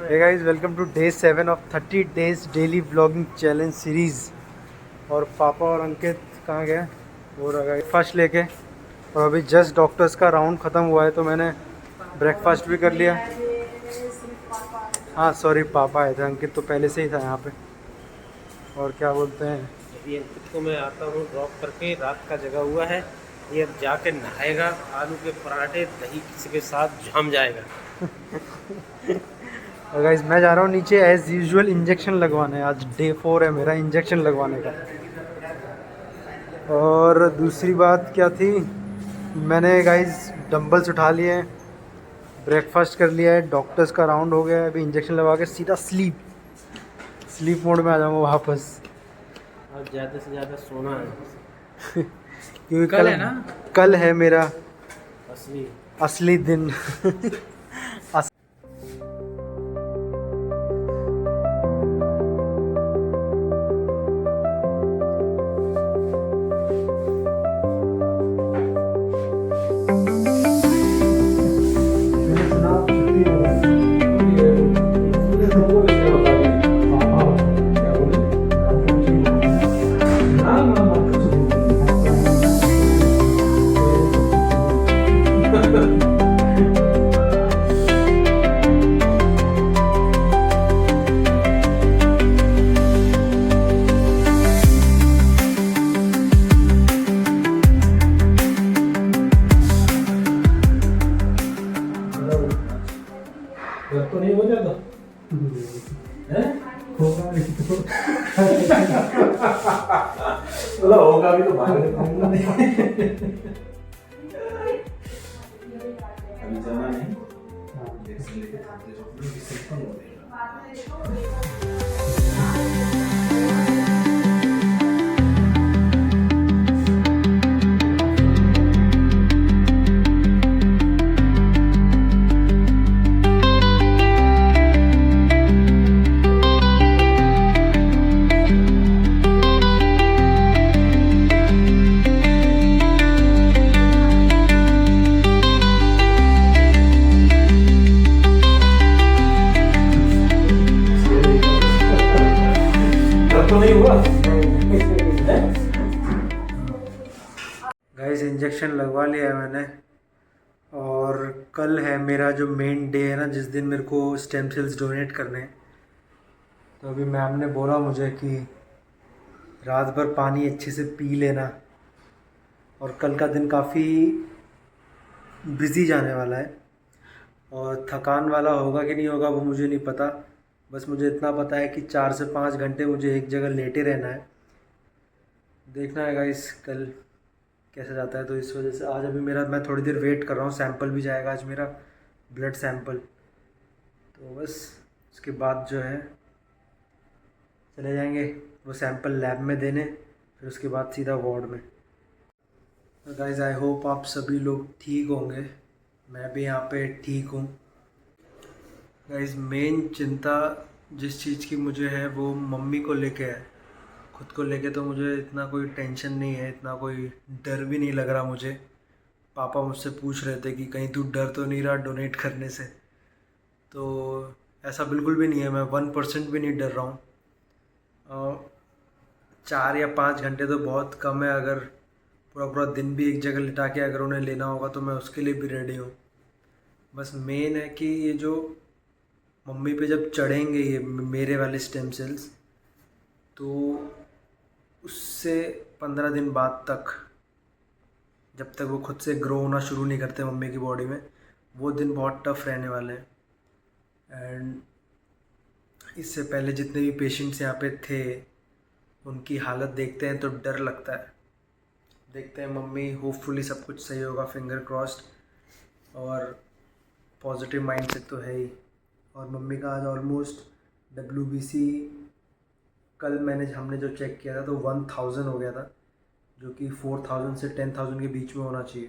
Hey guys, welcome to day 7 of 30 days daily vlogging challenge series। और पापा और अंकित कहाँ गए? वो रह गए फर्स्ट लेके। और अभी जस्ट डॉक्टर्स का राउंड ख़त्म हुआ है तो मैंने ब्रेकफास्ट भी कर लिया। हाँ सॉरी, पापा आए थे, अंकित तो पहले से ही था यहाँ पे। और क्या बोलते हैं, अभी अंकित को मैं आता हूँ ड्रॉप करके, रात का जगा हुआ है, ये अब जाके नहाएगा, आलू के पराठे दही किसी के साथ जम जाएगा। और गाइस मैं जा रहा हूँ नीचे एज़ यूजुअल इंजेक्शन लगवाने। आज डे 4 है मेरा इंजेक्शन लगवाने का। और दूसरी बात क्या थी, मैंने गाइस डंबल्स उठा लिए हैं, ब्रेकफास्ट कर लिया है, डॉक्टर्स का राउंड हो गया है, अभी इंजेक्शन लगा के सीधा स्लीप मोड में आ जाऊँगा वापस। और ज़्यादा से ज़्यादा सोना है क्योंकि कल है ना, कल है मेरा असली दिन। तो नहीं हो जाता होगा भी तो बाहर अभी जाना नहीं। तो नहीं हुआ गाइस इंजेक्शन लगवा लिया है मैंने। और कल है मेरा जो मेन डे है ना, जिस दिन मेरे को स्टेम सेल्स डोनेट करने हैं। तो अभी मैम ने बोला मुझे कि रात भर पानी अच्छे से पी लेना। और कल का दिन काफ़ी बिज़ी जाने वाला है, और थकान वाला होगा कि नहीं होगा वो मुझे नहीं पता। बस मुझे इतना पता है कि 4 से 5 घंटे मुझे एक जगह लेटे रहना है। देखना है गाइस कल कैसे जाता है। तो इस वजह से आज अभी मैं थोड़ी देर वेट कर रहा हूँ। सैंपल भी जाएगा आज मेरा, ब्लड सैंपल। तो बस उसके बाद जो है चले जाएंगे वो सैंपल लैब में देने, फिर उसके बाद सीधा वार्ड में। तो गाइस आई होप आप सभी लोग ठीक होंगे, मैं भी यहाँ पे ठीक हूँ। गाइस मेन चिंता जिस चीज़ की मुझे है वो मम्मी को लेके है। खुद को लेके तो मुझे इतना कोई टेंशन नहीं है, इतना कोई डर भी नहीं लग रहा मुझे। पापा मुझसे पूछ रहे थे कि कहीं तू डर तो नहीं रहा डोनेट करने से, तो ऐसा बिल्कुल भी नहीं है, मैं 1% भी नहीं डर रहा हूँ। 4 या 5 घंटे तो बहुत कम है। अगर पूरा पूरा दिन भी एक जगह लिटा के अगर उन्हें लेना होगा तो मैं उसके लिए भी रेडी हूँ। बस मेन है कि ये जो मम्मी पे जब चढ़ेंगे ये मेरे वाले स्टेम सेल्स, तो उससे 15 दिन बाद तक, जब तक वो खुद से ग्रो होना शुरू नहीं करते मम्मी की बॉडी में, वो दिन बहुत टफ रहने वाले हैं। एंड इससे पहले जितने भी पेशेंट्स यहाँ पे थे उनकी हालत देखते हैं तो डर लगता है। देखते हैं मम्मी, होपफुली सब कुछ सही होगा, फिंगर क्रॉस्ड। और पॉजिटिव माइंड से तो है ही। और मम्मी का आज ऑलमोस्ट WBC कल हमने जो चेक किया था तो 1000 हो गया था, जो कि 4000 से 10000 के बीच में होना चाहिए।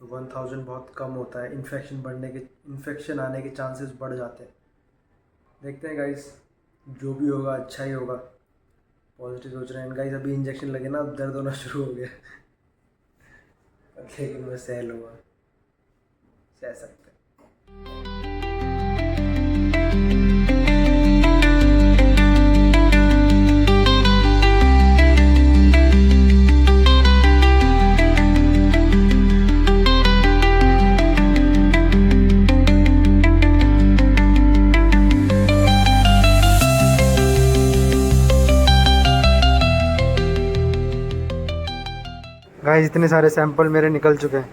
तो 1000 बहुत कम होता है, इन्फेक्शन आने के चांसेस बढ़ जाते हैं। देखते हैं गाइस, जो भी होगा अच्छा ही होगा, पॉजिटिव सोच रहे हैं गाइस। अभी इंजेक्शन लगे ना, अब दर्द होना शुरू हो गया लेकिन मैं सह लूँगा, सह सकते हैं। गाइस इतने सारे सैंपल मेरे निकल चुके हैं।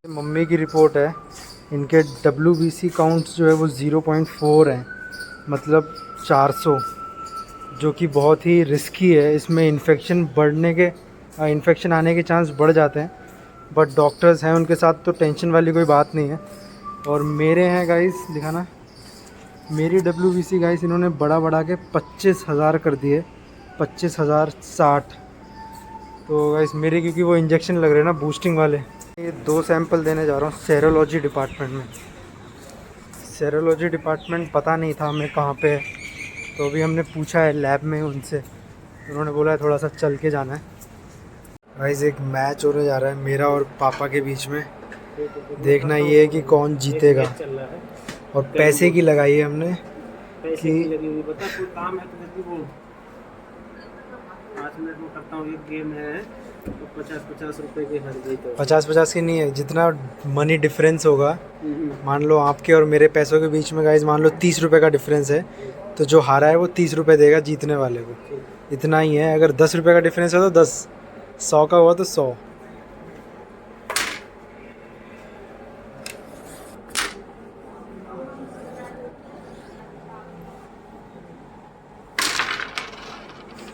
मम्मी की रिपोर्ट है, इनके WBC काउंट्स जो है वो 0.4 हैं, मतलब 400, जो कि बहुत ही रिस्की है। इसमें इन्फेक्शन आने के चांस बढ़ जाते हैं, बट डॉक्टर्स हैं उनके साथ तो टेंशन वाली कोई बात नहीं है। और मेरे हैं गाइस, दिखाना, मेरी WBC गाइस इन्होंने बढ़ा के 25,000 कर दिए, 25,060। तो गाइस मेरे, क्योंकि वो इंजेक्शन लग रहे हैं ना बूस्टिंग वाले, ये 2 सैंपल देने जा रहा हूँ सेरोलॉजी डिपार्टमेंट में। सेरोलॉजी डिपार्टमेंट पता नहीं था हमें कहाँ पे है, तो अभी हमने पूछा है लैब में उनसे, उन्होंने बोला है थोड़ा सा चल के जाना है। गाइस एक मैच होने जा रहा है मेरा और पापा के बीच में, देखना ये है कि कौन जीतेगा। चल रहा है और पैसे की लगाई है हमने पैसे कि की लगी हुई। बता कोई काम है तो जल्दी बोल, 5 मिनट में करता हूँ। एक गेम है तो 50-50 रुपए के हर गई तो 50-50 की नहीं है, जितना मनी डिफरेंस होगा, मान लो आपके और मेरे पैसों के बीच में गाइस मान लो 30 रुपये का डिफरेंस है, तो जो हारा है वो 30 रुपये देगा जीतने वाले को, इतना ही है। अगर 10 रुपये का डिफरेंस है तो 10, 100 का हुआ तो 100।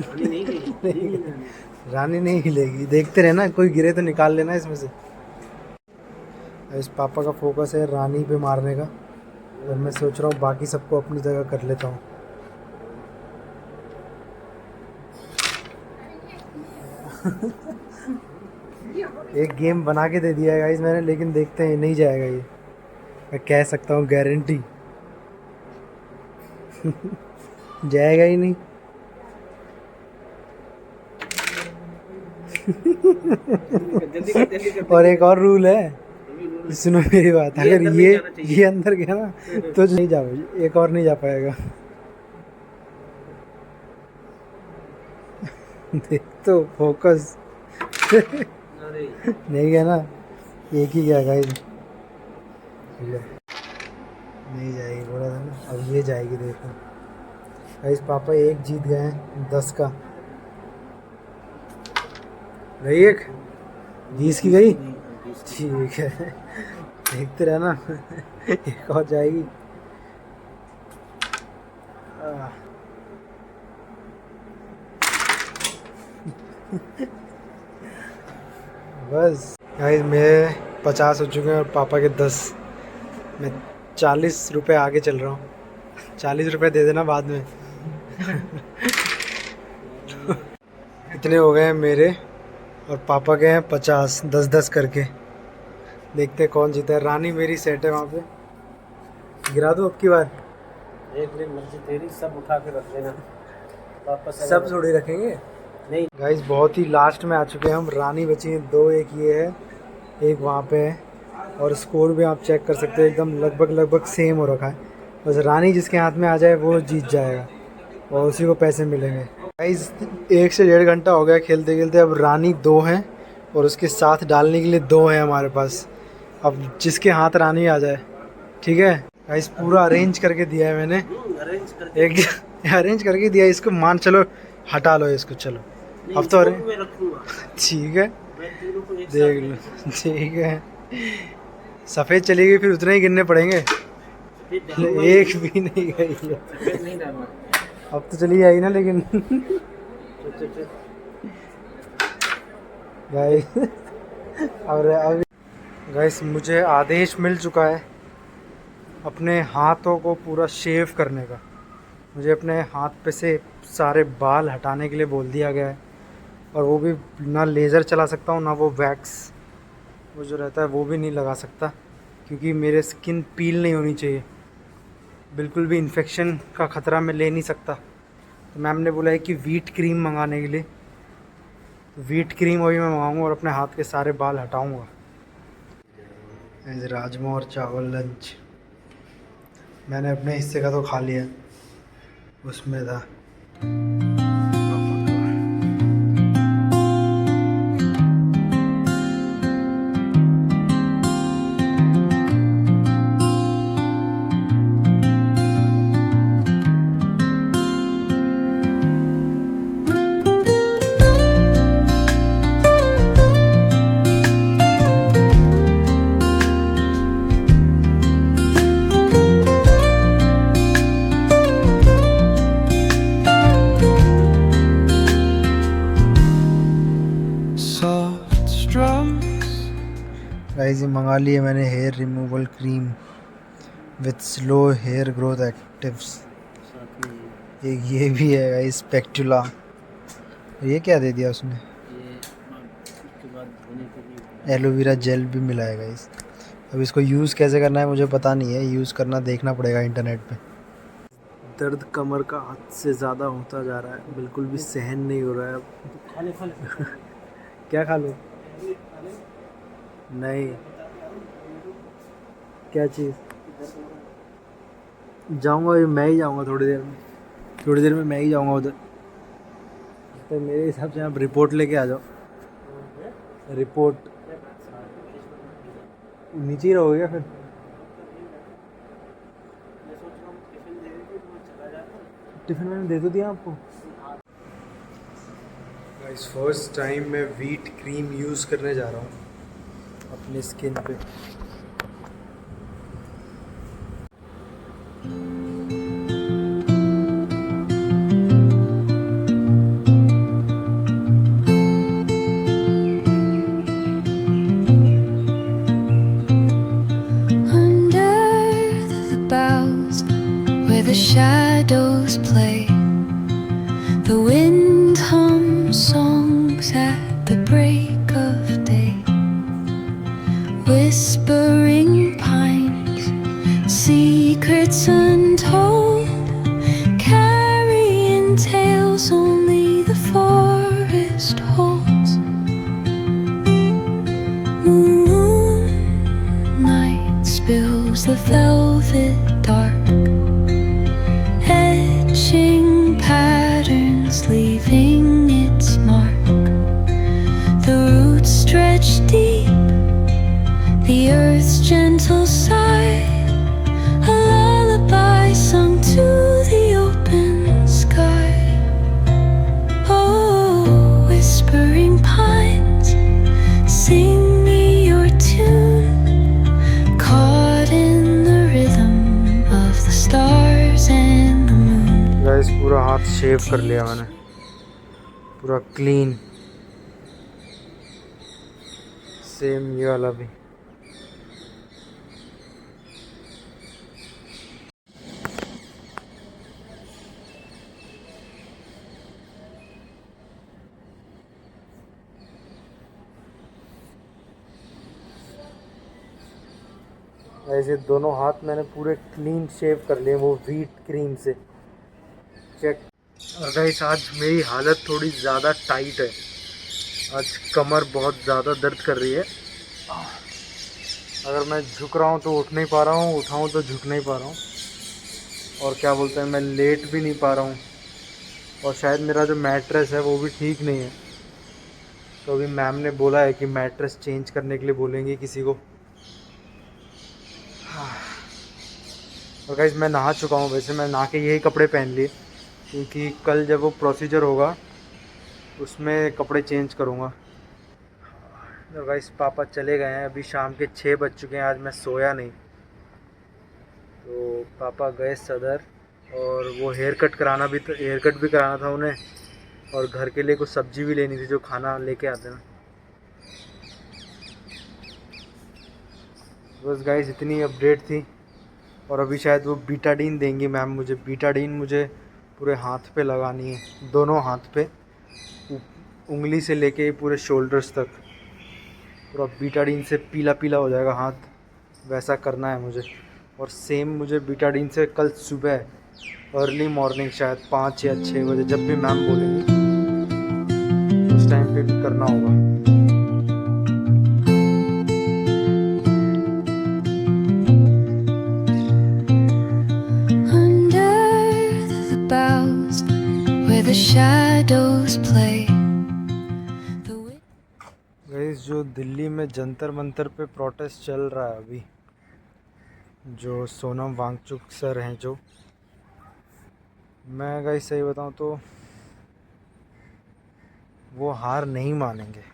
रानी नहीं गई। रानी नहीं हिलेगी, देखते रहना, कोई गिरे तो निकाल लेना इसमें से। इस पापा का फोकस है रानी पे मारने का, और मैं सोच रहा हूँ बाकी सबको अपनी जगह कर लेता हूँ। एक गेम बना के दे दिया है गाइस मैंने, लेकिन देखते हैं नहीं जाएगा ये, मैं कह सकता हूँ गारंटी। जाएगा ही नहीं। जल्दी कर। और एक और रूल है, सुनो मेरी बात, अगर ये अंदर गया ना तो नहीं जा, एक और नहीं जा पाएगा। देख तो फोकस नहीं गया ना, एक ही गया गाइस, नहीं जाएगी बोला था ना, अब ये जाएगी। देखो गाइस पापा एक जीत गए हैं 10 का, गई एक 20 की गई, ठीक है देखते रहना। एक और जाएगी। बस गाइस मेरे 50 हो चुके हैं और पापा के 10, मैं 40 रुपये आगे चल रहा हूँ। 40 रुपये दे देना बाद में। इतने हो गए हैं मेरे, और पापा के हैं 50, 10-10 करके। देखते हैं कौन जीता है। रानी मेरी सेट है वहाँ पे, गिरा दूँ अब की बार? एक दिन मर्जी तेरी, सब उठा के रख देना वापस। सब थोड़ी रखेंगे नहीं गाइस, बहुत ही लास्ट में आ चुके हैं हम। रानी बची है 2, एक ये है, एक वहाँ पे है, और स्कोर भी आप चेक कर सकते हो, एकदम लगभग सेम हो रखा है। बस रानी जिसके हाथ में आ जाए वो जीत जाएगा, और उसी को पैसे मिलेंगे। गाइस 1 से 1.5 घंटा हो गया खेलते खेलते, अब रानी 2 हैं और उसके साथ डालने के लिए 2 हैं हमारे पास। अब जिसके हाथ रानी आ जाए, ठीक है गाइस, पूरा अरेंज करके दिया है मैंने, अरेंज करके दिया है। इसको मान चलो, हटा लो इसको, चलो अब तो ठीक है, देख लो, ठीक है। सफ़ेद चली गई फिर उतने ही गिनने पड़ेंगे, एक भी नहीं गई है। अब तो चली जाएगी ना, लेकिन गाइस अब गाइस मुझे आदेश मिल चुका है अपने हाथों को पूरा शेव करने का। मुझे अपने हाथ पे से सारे बाल हटाने के लिए बोल दिया गया है, और वो भी ना लेज़र चला सकता हूँ, ना वो वैक्स वो जो रहता है वो भी नहीं लगा सकता, क्योंकि मेरे स्किन पील नहीं होनी चाहिए, बिल्कुल भी इन्फेक्शन का ख़तरा मैं ले नहीं सकता। तो मैम ने बोला है कि व्हीट क्रीम मंगाने के लिए, तो व्हीट क्रीम अभी मैं मंगाऊँगा और अपने हाथ के सारे बाल हटाऊँगा। राजमा और चावल लंच मैंने अपने हिस्से का तो खा लिया, उसमें था। गाइस ये मंगा लिए मैंने hair removal cream with slow hair growth actives. साथ में एक ये भी है गाइस स्पेक्टुला। ये क्या दे दिया उसने? ये उसके बाद धोने के लिए एलोवेरा जेल भी मिला है गाइस। अब इसको यूज़ कैसे करना है मुझे पता नहीं है, यूज़ करना देखना पड़ेगा इंटरनेट पे। दर्द कमर का हद से ज़्यादा होता जा रहा है, बिल्कुल भी सहन नहीं हो रहा है अब। खा ले क्या खा लूँ? नहीं, क्या चीज़? जाऊंगा, मैं ही जाऊंगा थोड़ी देर में मैं ही जाऊंगा उधर। तो मेरे हिसाब से आप रिपोर्ट लेके आ जाओ। रिपोर्ट नीचे ही रहोगे क्या फिर? टिफिन मैंने दे तो दिया आपको। गाइस फर्स्ट टाइम मैं व्हीट क्रीम यूज़ करने जा रहा हूँ अपनी स्किन पे। The shadows play, the wind hums songs at the break of day, whispering pines, secrets untold, carrying tales only the forest holds. Moonlight spills the velvet dark, patterns leaving its mark. The roots stretch deep, the earth's gentle sigh, a lullaby sung to the open sky. Oh, whispering pines, sing me your tune, caught in the rhythm of the stars and the moon. Guys पूरा हाथ शेव कर लिया मैंने, पूरा clean. Same ये वाला भी। ऐसे दोनों हाथ मैंने पूरे क्लीन शेव कर लिए वो व्हीट क्रीम से। चेक। और गाइस आज मेरी हालत थोड़ी ज़्यादा टाइट है, आज कमर बहुत ज़्यादा दर्द कर रही है। अगर मैं झुक रहा हूँ तो उठ नहीं पा रहा हूँ, उठाऊँ तो झुक नहीं पा रहा हूँ, और क्या बोलते हैं मैं लेट भी नहीं पा रहा हूँ। और शायद मेरा जो मैट्रेस है वो भी ठीक नहीं है, तो अभी मैम ने बोला है कि मैट्रेस चेंज करने के लिए बोलेंगे किसी को। और गाइस मैं नहा चुका हूँ, वैसे मैं नहा के यही कपड़े पहन लिए, क्योंकि कल जब वो प्रोसीजर होगा उसमें कपड़े चेंज करूँगा। तो गाइस पापा चले गए हैं, अभी शाम के 6 बज चुके हैं, आज मैं सोया नहीं। तो पापा गए सदर, और वो हेयर कट भी कराना था उन्हें, और घर के लिए कुछ सब्जी भी लेनी थी जो खाना लेके आते ना। बस गाइस इतनी अपडेट थी। और अभी शायद वो बीटाडीन देंगी मैम मुझे। बीटाडीन मुझे पूरे हाथ पे लगानी है, दोनों हाथ पे, उंगली से लेके पूरे शोल्डर्स तक पूरा बीटाडीन से पीला पीला हो जाएगा हाथ, वैसा करना है मुझे। और सेम मुझे बीटाडीन से कल सुबह अर्ली मॉर्निंग शायद 5 या 6 बजे जब भी मैम बोलेंगी उस टाइम पे भी करना होगा। The shadows play. गाइस जो दिल्ली में जंतर मंतर पे प्रोटेस्ट चल रहा है अभी, जो सोनम वांगचुक सर हैं जो, मैं गाइस सही बताऊं तो वो हार नहीं मानेंगे,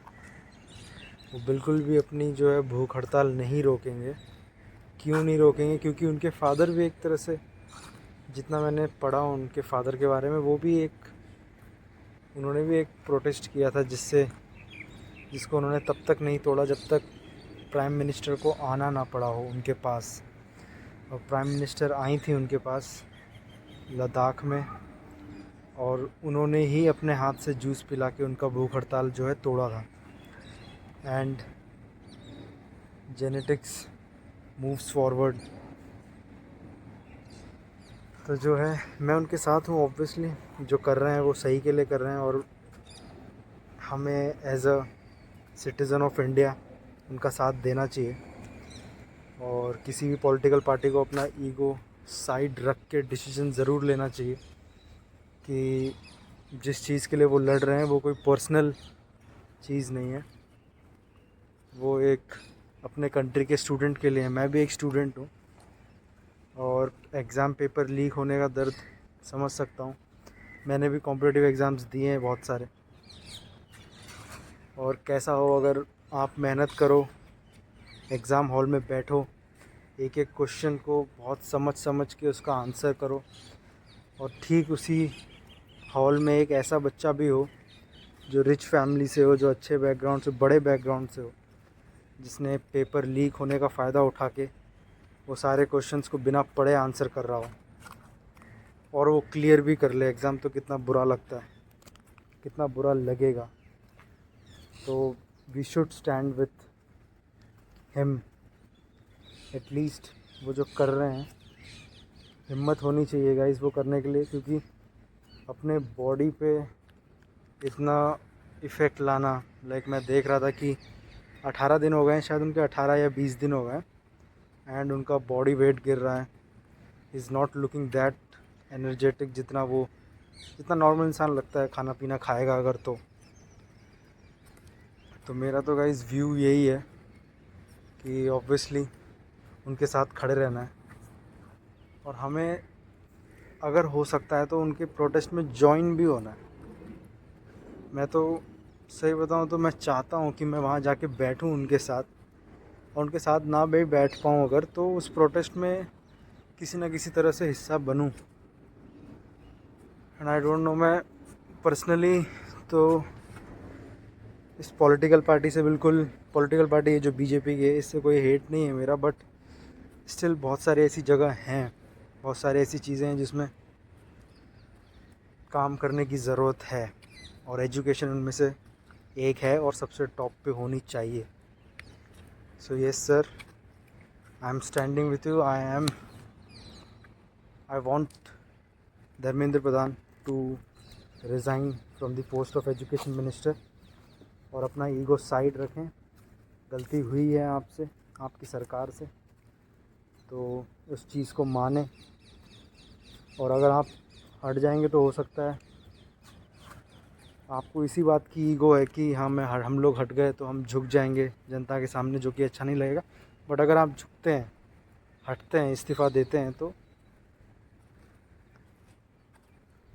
वो बिल्कुल भी अपनी जो है भूख हड़ताल नहीं रोकेंगे। क्यों नहीं रोकेंगे? क्योंकि उनके फादर भी एक तरह से, जितना मैंने पढ़ा उनके फादर के बारे में, उन्होंने भी एक प्रोटेस्ट किया था जिसको उन्होंने तब तक नहीं तोड़ा जब तक प्राइम मिनिस्टर को आना ना पड़ा हो उनके पास। और प्राइम मिनिस्टर आई थी उनके पास लद्दाख में, और उन्होंने ही अपने हाथ से जूस पिला के उनका भूख हड़ताल जो है तोड़ा था। And genetics moves forward. तो जो है मैं उनके साथ हूँ। ऑब्वियसली जो कर रहे हैं वो सही के लिए कर रहे हैं, और हमें as a citizen of India उनका साथ देना चाहिए। और किसी भी पॉलिटिकल पार्टी को अपना ईगो साइड रख के डिसीजन ज़रूर लेना चाहिए कि जिस चीज़ के लिए वो लड़ रहे हैं वो कोई पर्सनल चीज़ नहीं है, वो एक अपने कंट्री के स्टूडेंट के लिए है। मैं भी एक स्टूडेंट हूँ और एग्ज़ाम पेपर लीक होने का दर्द समझ सकता हूँ। मैंने भी कॉम्पिटिटिव एग्ज़ाम्स दिए हैं बहुत सारे, और कैसा हो अगर आप मेहनत करो, एग्ज़ाम हॉल में बैठो, एक एक क्वेश्चन को बहुत समझ के उसका आंसर करो, और ठीक उसी हॉल में एक ऐसा बच्चा भी हो जो रिच फैमिली से हो, जो अच्छे बैकग्राउंड से, बड़े बैकग्राउंड से हो, जिसने पेपर लीक होने का फ़ायदा उठा के वो सारे क्वेश्चंस को बिना पढ़े आंसर कर रहा हो, और वो क्लियर भी कर ले एग्ज़ाम। तो कितना बुरा लगता है, कितना बुरा लगेगा। तो we should stand with him. At least वो जो कर रहे हैं, हिम्मत होनी चाहिए गाइस वो करने के लिए, क्योंकि अपने बॉडी पे इतना इफ़ेक्ट लाना। लाइक मैं देख रहा था कि 18 दिन हो गए हैं शायद उनके, 18 या 20 दिन हो गए, एंड उनका बॉडी वेट गिर रहा है। Is not looking that energetic जितना नॉर्मल इंसान लगता है खाना पीना खाएगा अगर। तो मेरा तो गाइस व्यू यही है कि ऑब्वियसली उनके साथ खड़े रहना है, और हमें अगर हो सकता है तो उनके प्रोटेस्ट में जॉइन भी होना है। मैं तो सही बताऊं तो मैं चाहता हूं कि मैं वहां जाके बैठूं उनके साथ, और उनके साथ ना भी बैठ पाऊं अगर, तो उस प्रोटेस्ट में किसी ना किसी तरह से हिस्सा बनूं। एंड आई डोंट नो, मैं पर्सनली तो इस पॉलिटिकल पार्टी से बिल्कुल, पॉलिटिकल पार्टी है जो बीजेपी की है, इससे कोई हेट नहीं है मेरा, बट स्टिल बहुत सारी ऐसी जगह हैं, बहुत सारी ऐसी चीज़ें हैं जिसमें काम करने की ज़रूरत है, और एजुकेशन उनमें से एक है और सबसे टॉप पे होनी चाहिए। So yes sir, I am standing with you. I want Dharmendra Pradhan to resign from the post of education minister, और अपना ईगो साइड रखें। गलती हुई है आपसे, आपकी सरकार से, तो उस चीज़ को माने, और अगर आप हट जाएंगे तो हो सकता है आपको इसी बात की ईगो है कि हाँ हम लोग हट गए तो हम झुक जाएंगे जनता के सामने, जो कि अच्छा नहीं लगेगा। बट अगर आप झुकते हैं, हटते हैं, इस्तीफ़ा देते हैं, तो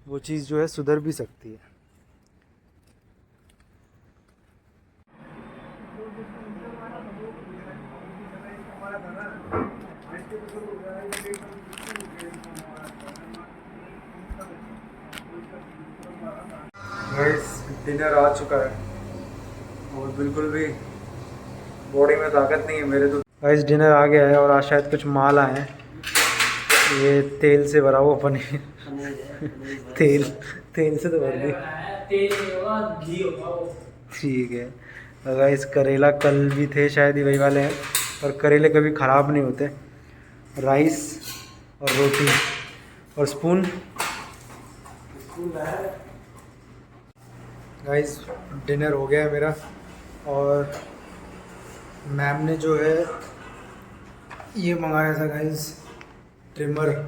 वो चीज़ जो है सुधर भी सकती है। गाइस डिनर आ चुका है और बिल्कुल भी बॉडी में ताकत नहीं है मेरे। तो गाइस डिनर आ गया है, और आज शायद कुछ माल आए हैं। ये तेल से भरा हुआ पनीर तेल से तो भर दी, ठीक है। और गाइस करेला कल भी थे शायद ही वही वाले हैं, और करेले कभी ख़राब नहीं होते। राइस और रोटी और स्पून। गाइस डिनर हो गया है मेरा, और मैम ने जो है ये मंगाया था गाइस ट्रिमर।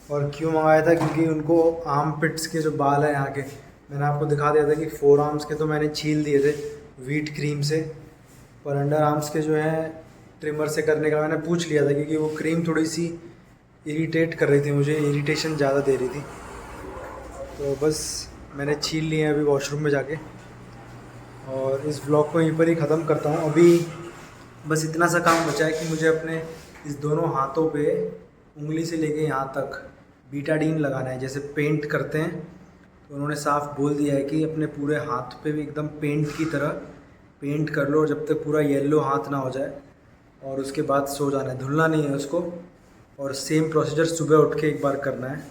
और क्यों मंगाया था, क्योंकि उनको आर्म पिट्स के जो बाल हैं यहाँ के, मैंने आपको दिखा दिया था कि 4 आर्म्स के तो मैंने छील दिए थे व्हीट क्रीम से, और अंडर आर्म्स के जो है ट्रिमर से करने का मैंने पूछ लिया था, क्योंकि वो क्रीम थोड़ी सी इरिटेट कर रही थी मुझे, इरिटेशन ज़्यादा दे रही थी। तो बस मैंने छील लिए हैं अभी वॉशरूम में जाके, और इस व्लॉग को यहीं पर ही ख़त्म करता हूँ। अभी बस इतना सा काम बचा है कि मुझे अपने इस दोनों हाथों पे उंगली से लेके यहाँ तक बीटाडीन लगाना है, जैसे पेंट करते हैं। तो उन्होंने साफ बोल दिया है कि अपने पूरे हाथ पे भी एकदम पेंट की तरह पेंट कर लो जब तक पूरा येलो हाथ ना हो जाए, और उसके बाद सो जाना है, धुलना नहीं है उसको। और सेम प्रोसीजर सुबह उठ के एक बार करना है।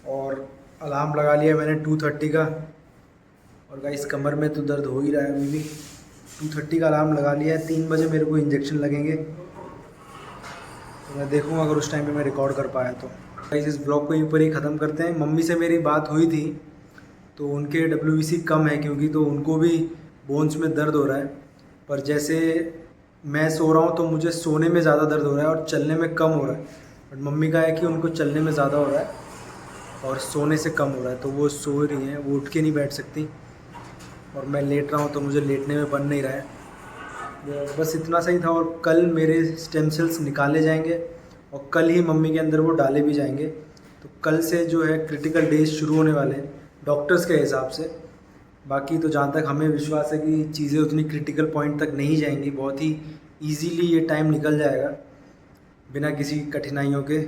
और अलार्म लगा लिया मैंने 2:30 का, और गाइस कमर में तो दर्द हो ही रहा है अभी भी। 2:30 का अलार्म लगा लिया है, 3 बजे मेरे को इंजेक्शन लगेंगे, तो मैं देखूँगा अगर उस टाइम पे मैं रिकॉर्ड कर पाया तो। गाइस इस ब्लॉग को यहीं पर ही ख़त्म करते हैं। मम्मी से मेरी बात हुई थी तो उनके WBC कम है, क्योंकि तो उनको भी बोन्स में दर्द हो रहा है, पर जैसे मैं सो रहा हूँ तो मुझे सोने में ज़्यादा दर्द हो रहा है और चलने में कम हो रहा है। बट मम्मी का है कि उनको चलने में ज़्यादा हो रहा है और सोने से कम हो रहा है, तो वो सो रही हैं, वो उठ के नहीं बैठ सकती, और मैं लेट रहा हूँ तो मुझे लेटने में बन नहीं रहा है। बस इतना सही था। और कल मेरे स्टेम सेल्स निकाले जाएंगे और कल ही मम्मी के अंदर वो डाले भी जाएंगे, तो कल से जो है क्रिटिकल डेज शुरू होने वाले हैं डॉक्टर्स के हिसाब से। बाकी तो जहाँ तक हमें विश्वास है कि चीज़ें उतनी क्रिटिकल पॉइंट तक नहीं जाएंगी, बहुत ही ईजीली ये टाइम निकल जाएगा बिना किसी कठिनाइयों के।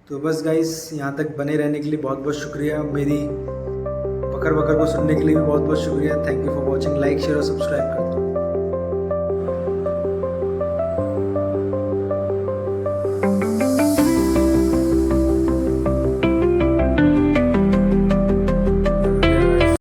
तो बस गाइस यहाँ तक बने रहने के लिए बहुत बहुत शुक्रिया, मेरी बकर बकर को सुनने के लिए भी बहुत बहुत शुक्रिया। Thank you for watching. Like share और सब्सक्राइब करें।